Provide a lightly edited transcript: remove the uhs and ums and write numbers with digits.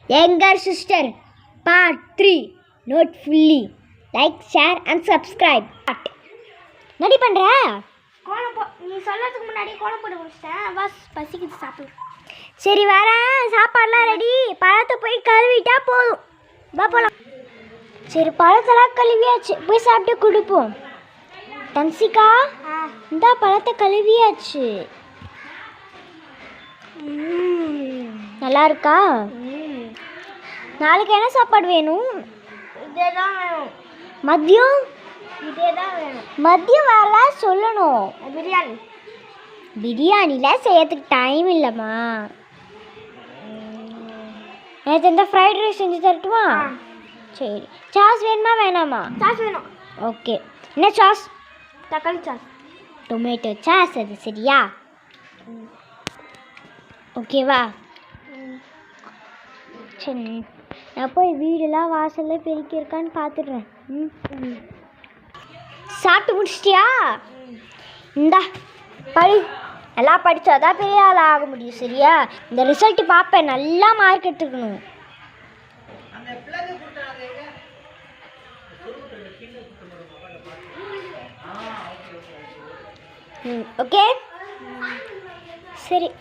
Younger sister, part 3. Not fully. Like, share and subscribe. நடி பண்ற கோலம் நீ சொல்லறதுக்கு முன்னாடி கோலம் போட்டு முடிச்சிட்டேன். பஸ் பசிக்குது சாப்பிடு. சரி வரேன். சாப்பாடுலாம் ரெடி. பழத்தை போய் கழுவிட்டா போதும். வா போலாம். சரி பழத்தெல்லாம் கழுவியாச்சு. போய் சாப்பிட்டு கொடுப்போம். தன்சிகா இந்த பழத்தை கழுவியாச்சு. நல்லா இருக்கா? நாளைக்கு என்ன சாப்பாடு வேணும்? இதே தான் வேணும். மதியம் இதே தான் வேணும். மதியம் வேலை சொல்லணும். பிரியாணி. பிரியாணிலாம் செய்யறதுக்கு டைம் இல்லைம்மா. நேற்று இந்த ஃப்ரைட் ரைஸ் செஞ்சு தரட்டுமா? சரி. சாஸ் வேணுமா வேணாமா? சாஸ் வேணும். ஓகே. என்ன சாஸ்? தக்காளி சாஸ். டொமேட்டோ சாஸ் அது சரியா? ஓகேவா? சரி நான் போய் வீடெல்லாம் வாசலில் பெருக்கியிருக்கான்னு பார்த்துடுறேன். சாப்பிட்டு முடிச்சிட்டியா? இந்தா படி. நல்லா படித்தாதான் பெரிய ஆள் ஆக முடியும் சரியா? இந்த ரிசல்ட்டு பார்ப்பேன். நல்லா மார்க் எடுத்துக்கணும். ஓகே சரி.